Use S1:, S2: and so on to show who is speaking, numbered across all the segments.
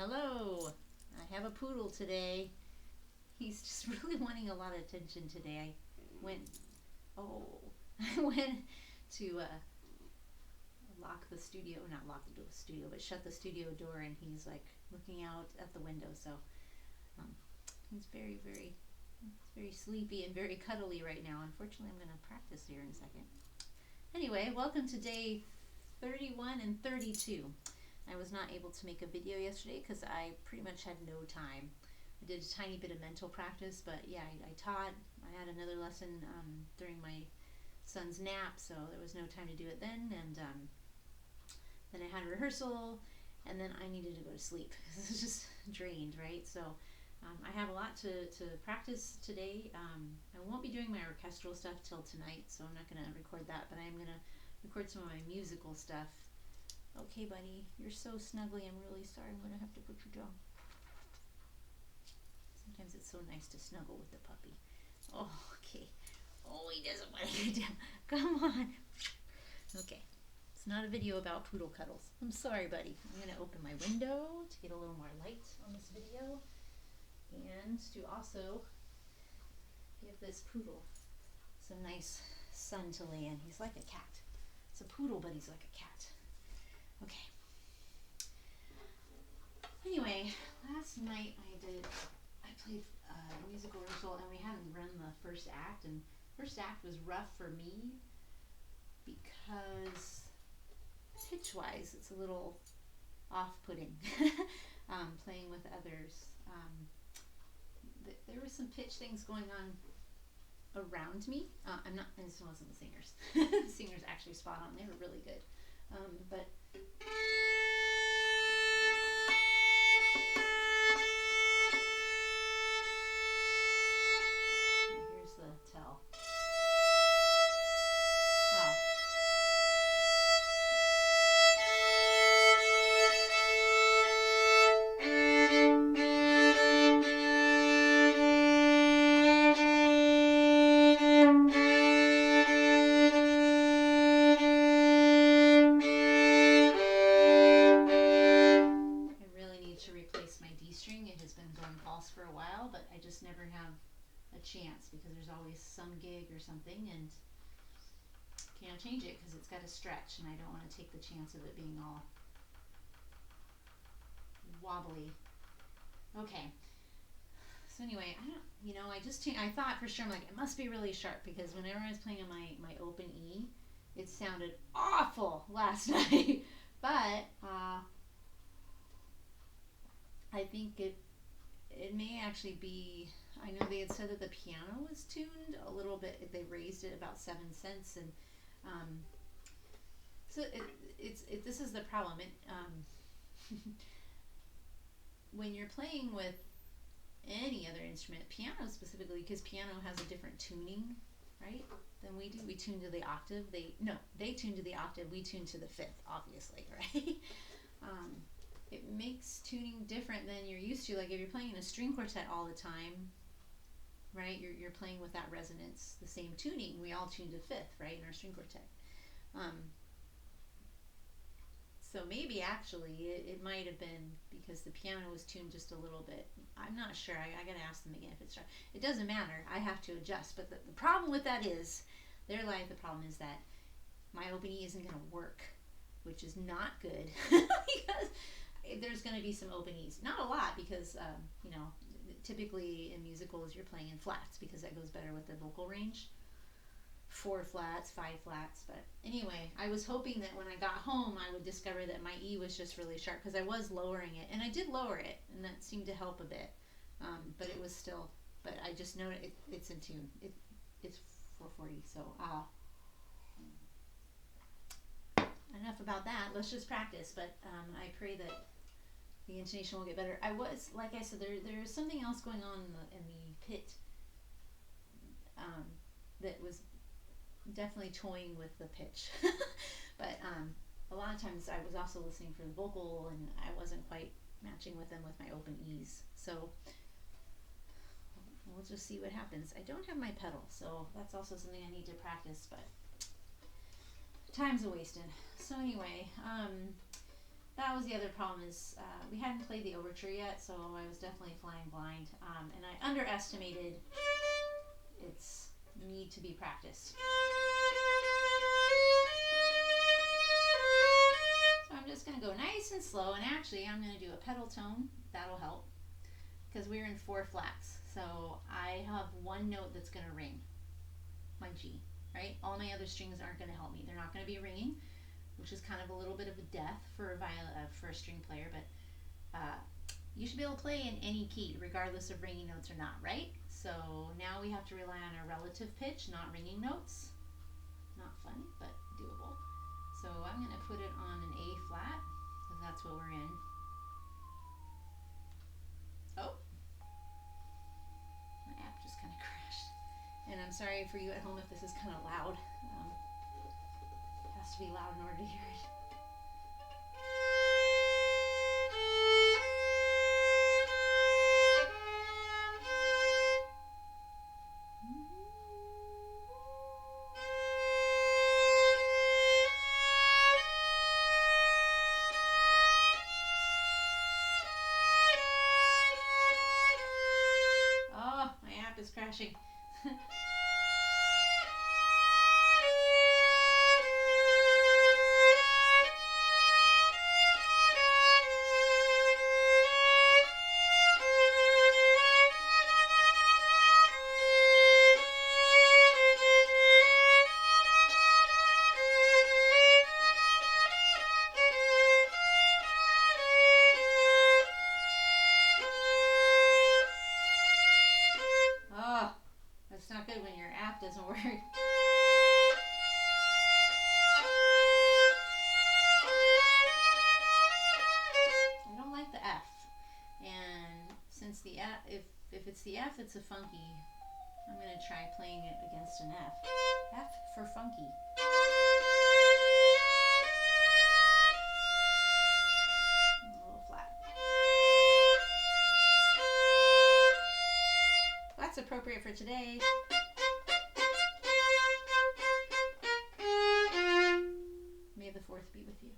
S1: Hello. I have a poodle today. He's just really wanting a lot of attention today. Went, oh, I went to lock the studio, not lock the studio, but shut the studio door, and he's like looking out at the window. So um, he's very sleepy and very cuddly right now. Unfortunately, I'm going to practice here in a second. Anyway, welcome to day 31 and 32. I was not able to make a video yesterday because I pretty much had no time. I did a tiny bit of mental practice, but yeah, I taught. I had another lesson during my son's nap, so there was no time to do it then. And then I had a rehearsal, and then I needed to go to sleep because I was just drained, right? So I have a lot to practice today. I won't be doing my orchestral stuff till tonight, so I'm not going to record that, but I'm going to record some of my musical stuff. Okay, buddy, you're so snuggly. I'm really sorry. I'm going to have to put you down. Sometimes it's so nice to snuggle with the puppy. Oh, okay. Oh, he doesn't want to get down. Come on. Okay. It's not a video about poodle cuddles. I'm sorry, buddy. I'm going to open my window to get a little more light on this video and to also give this poodle some nice sun to lay in. He's like a cat. It's a poodle, but he's like a cat. Okay. Anyway, last night I played a musical rehearsal, and we hadn't run the first act, and first act was rough for me because pitch-wise it's a little off-putting playing with others. There were some pitch things going on around me. I'm not, and this wasn't the singers. The singers actually spot on. They were really good. But here's the tell. Oh. For a while, but I just never have a chance because there's always some gig or something, and can't change it because it's got to stretch, and I don't want to take the chance of it being all wobbly. Okay. So anyway, I thought for sure, I'm like, it must be really sharp because whenever I was playing on my open E, it sounded awful last night. But I think it may actually be, I know they had said that the piano was tuned a little bit. They raised it about 7 cents, and so this is the problem. When you're playing with any other instrument, piano specifically, because piano has a different tuning, right? Than we do. We tune to the octave. They tune to the octave. We tune to the fifth, obviously, right? It makes tuning different than you're used to. Like if you're playing in a string quartet all the time, right? You're playing with that resonance, the same tuning. We all tune to fifth, right, in our string quartet. So maybe actually it might have been because the piano was tuned just a little bit. I'm not sure. I gotta ask them again if it's right. It doesn't matter. I have to adjust. But the problem with that is, the problem is that my open E isn't gonna work, which is not good because there's going to be some open E's. Not a lot because, typically in musicals you're playing in flats because that goes better with the vocal range. 4 flats, 5 flats. But anyway, I was hoping that when I got home I would discover that my E was just really sharp because I was lowering it. And I did lower it, and that seemed to help a bit. But it was still, but I just know it's in tune. It's 440, so enough about that. Let's just practice. But I pray that the intonation will get better. Like I said, there's something else going on in the pit that was definitely toying with the pitch. But a lot of times I was also listening for the vocal, and I wasn't quite matching with them with my open E's. So we'll just see what happens. I don't have my pedal, so that's also something I need to practice, but time's a wasted. So anyway, that was the other problem is we hadn't played the overture yet, so I was definitely flying blind, and I underestimated its need to be practiced. So I'm just going to go nice and slow, and actually I'm going to do a pedal tone. That'll help because we're in 4 flats, so I have one note that's going to ring, my G, right? All my other strings aren't going to help me. They're not going to be ringing, which is kind of a little bit of a death for a string player, but you should be able to play in any key, regardless of ringing notes or not, right? So now we have to rely on our relative pitch, not ringing notes. Not fun, but doable. So I'm going to put it on an A flat, because that's what we're in. Oh, my app just kind of crashed. And I'm sorry for you at home if this is kind of loud. It has to be loud in order to hear it. Oh, my app is crashing. Oh, that's not good when your app doesn't work. I don't like the F. And since the F, if it's the F, it's a funky. I'm going to try playing it against an F. F for funky. A little flat. That's appropriate for today. May the 4th be with you.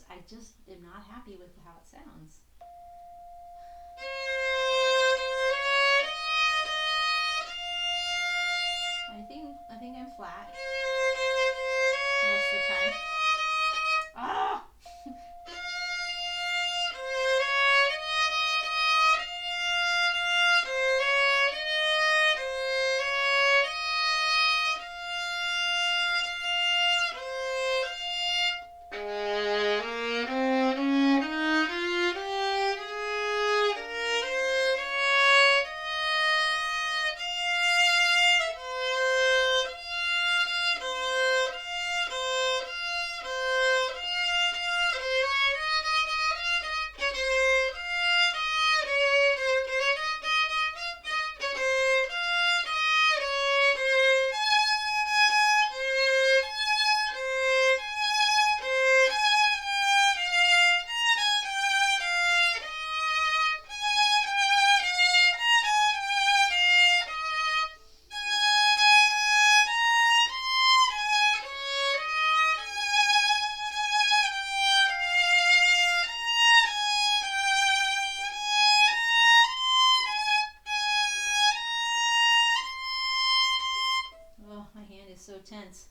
S1: I just am not happy with how it sounds. I think I'm flat most of the time. Ah! Oh, my hand is so tense.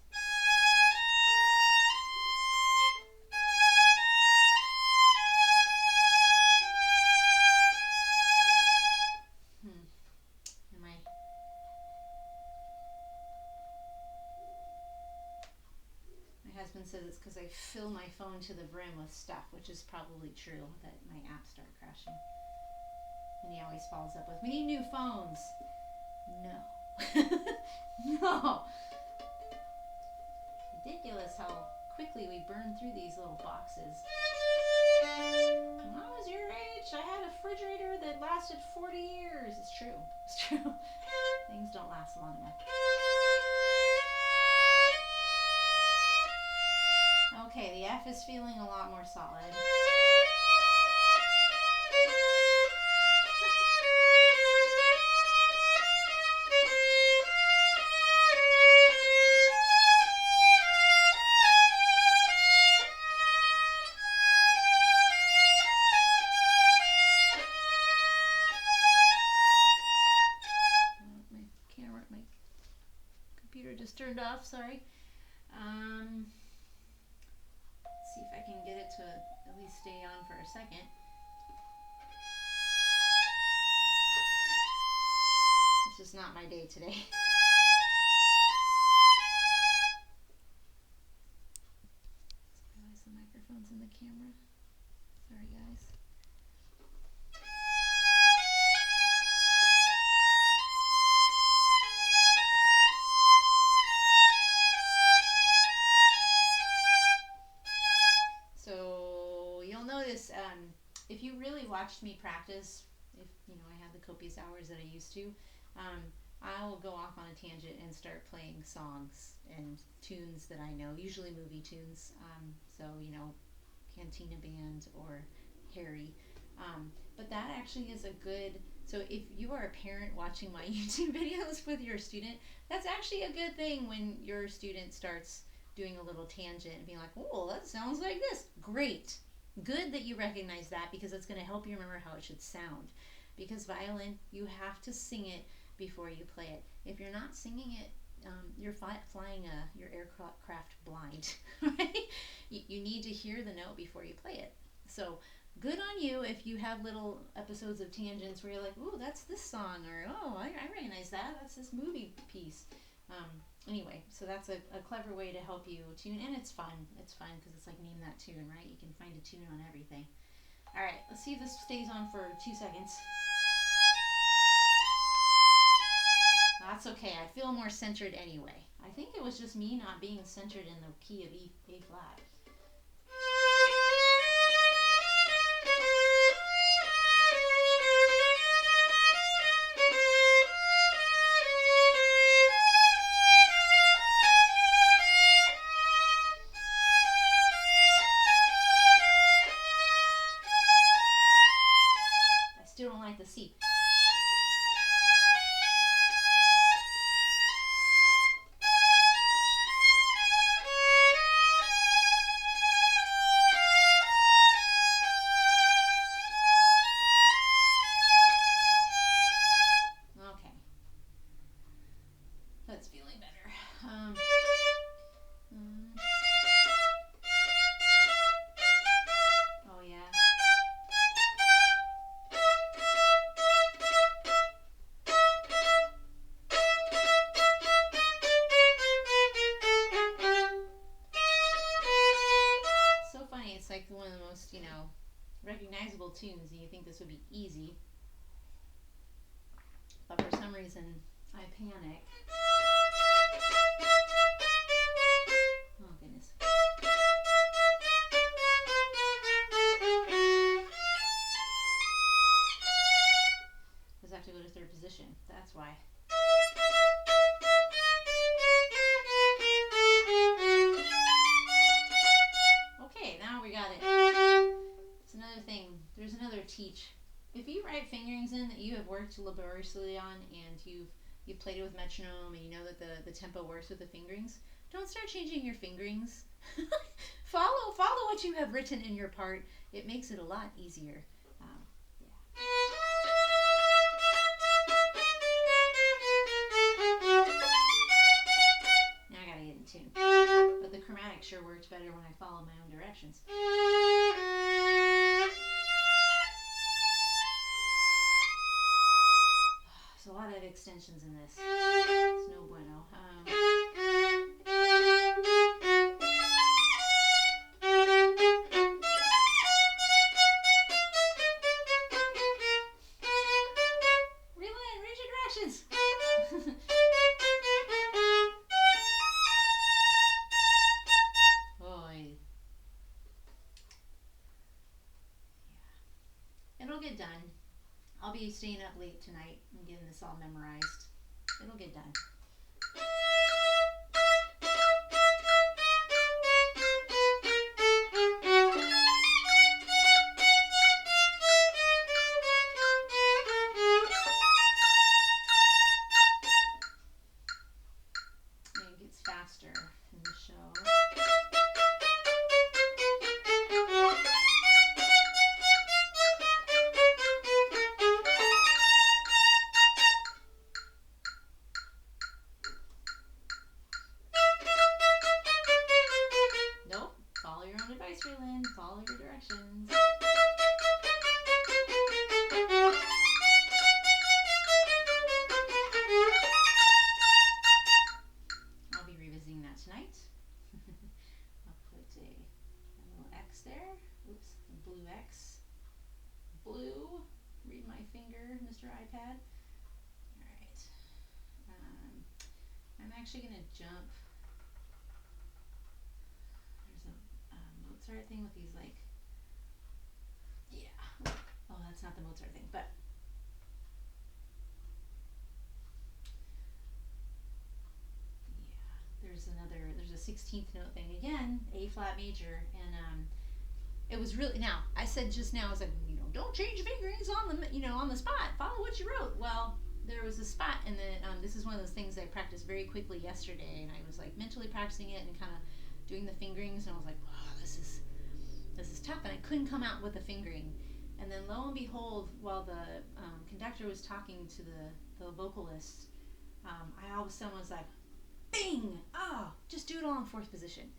S1: My husband says it's because I fill my phone to the brim with stuff, which is probably true, that my apps start crashing. And he always follows up with, "We need new phones." No. No. Ridiculous how quickly we burn through these little boxes. When I was your age, I had a refrigerator that lasted 40 years. It's true. It's true. Things don't last long enough. Okay, the F is feeling a lot more solid. computer just turned off. Sorry. Let's see if I can get it to at least stay on for a second. It's just not my day today. Let's realize the microphone's in the camera. Sorry, guys. So you'll notice if you really watched me practice, if I had the copious hours that I used to, I will go off on a tangent and start playing songs and tunes that I know, usually movie tunes. So Cantina Band or Harry. But that actually is a good. So if you are a parent watching my YouTube videos with your student, that's actually a good thing when your student starts doing a little tangent and being like, oh, that sounds like this. Great. Good that you recognize that, because it's going to help you remember how it should sound. Because violin, you have to sing it before you play it. If you're not singing it, you're flying your aircraft blind, right? You need to hear the note before you play it. So good on you if you have little episodes of tangents where you're like, ooh, that's this song, or oh, I recognize that. That's this movie piece. Anyway, so that's a clever way to help you tune, and it's fun. It's fun because it's like name that tune, right? You can find a tune on everything. All right, let's see if this stays on for 2 seconds. That's okay. I feel more centered anyway. I think it was just me not being centered in the key of A flat. I still don't like the C. Like one of the most, recognizable tunes, and you think this would be easy, but for some reason I panic. Oh goodness. Because I have to go to third position. That's why. Now we got it. It's another thing. There's another teach. If you write fingerings in that you have worked laboriously on, and you've played it with metronome, and you know that the tempo works with the fingerings, don't start changing your fingerings. follow what you have written in your part. It makes it a lot easier. Now I gotta get in tune. But the chromatic sure works better when I follow my own directions. There's a lot of extensions in this. It's no bueno. Read your directions. It'll get done. I'll be staying up late tonight and getting this all memorized. It'll get done. And it gets faster in the show. there, Mr. iPad. All right. I'm actually going to jump. There's a Mozart thing with these like, yeah. Oh, that's not the Mozart thing, but yeah, there's a 16th note thing again, A flat major, and it was really, now I said just now, I was like, don't change fingerings on the on the spot, follow what you wrote. Well, there was a spot, and then this is one of those things I practiced very quickly yesterday, and I was like mentally practicing it and kind of doing the fingerings, and I was like, wow, this is tough, and I couldn't come out with the fingering. And then lo and behold, while the conductor was talking to the vocalist, I all of a sudden was like, bing! Oh, just do it all in fourth position.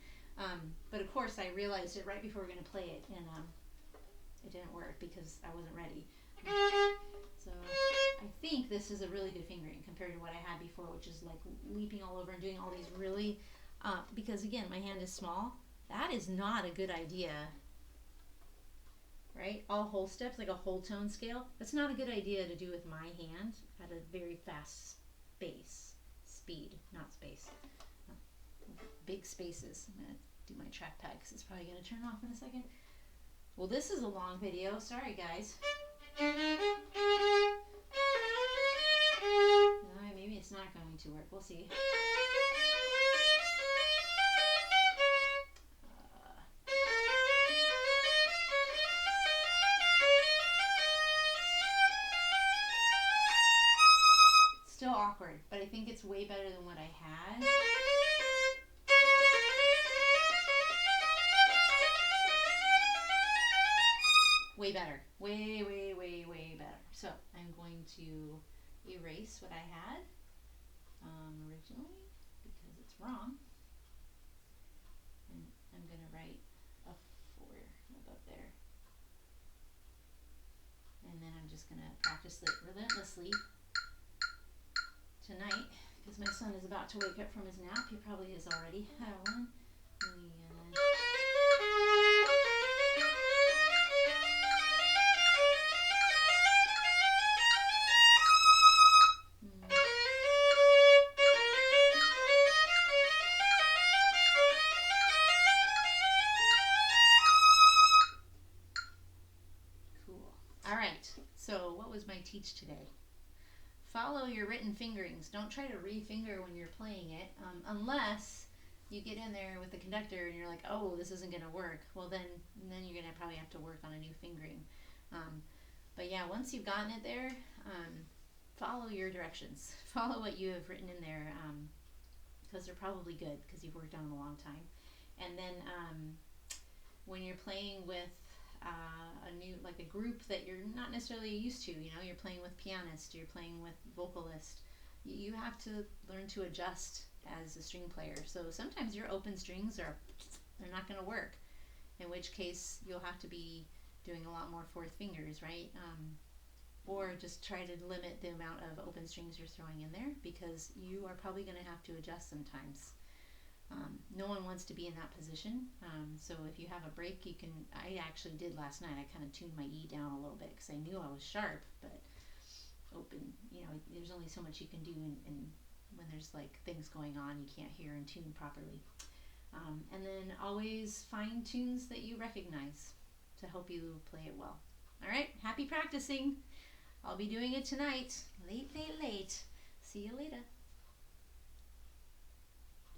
S1: But of course, I realized it right before we were going to play it, and it didn't work because I wasn't ready. So I think this is a really good fingering compared to what I had before, which is like leaping all over and doing all these really, because again, my hand is small. That is not a good idea, right? All whole steps, like a whole tone scale. That's not a good idea to do with my hand at a very fast speed, not space. Big spaces. I'm going to do my trackpad because it's probably going to turn off in a second. Well, this is a long video. Sorry, guys. Maybe it's not going to work. We'll see. Still awkward, but I think it's way better than what I had. Way better. Way better. So I'm going to erase what I had originally because it's wrong. And I'm going to write a 4 above there. And then I'm just going to practice it relentlessly tonight because my son is about to wake up from his nap. He probably is already. One. So what was my teach today? Follow your written fingerings. Don't try to re-finger when you're playing it, unless you get in there with the conductor and you're like, oh, this isn't going to work. Well, then you're going to probably have to work on a new fingering. But yeah, once you've gotten it there, follow your directions. Follow what you have written in there, because they're probably good because you've worked on them a long time. And then when you're playing with a new, like a group that you're not necessarily used to, you're playing with pianist, you're playing with vocalist, you have to learn to adjust as a string player. So sometimes your open strings they're not going to work, in which case you'll have to be doing a lot more fourth fingers, right? Or just try to limit the amount of open strings you're throwing in there, because you are probably going to have to adjust sometimes. No one wants to be in that position. So if you have a break, I actually did last night. I kind of tuned my E down a little bit because I knew I was sharp, but open, there's only so much you can do and when there's like things going on, you can't hear and tune properly. And then always find tunes that you recognize to help you play it well. All right, happy practicing. I'll be doing it tonight. Late. See you later.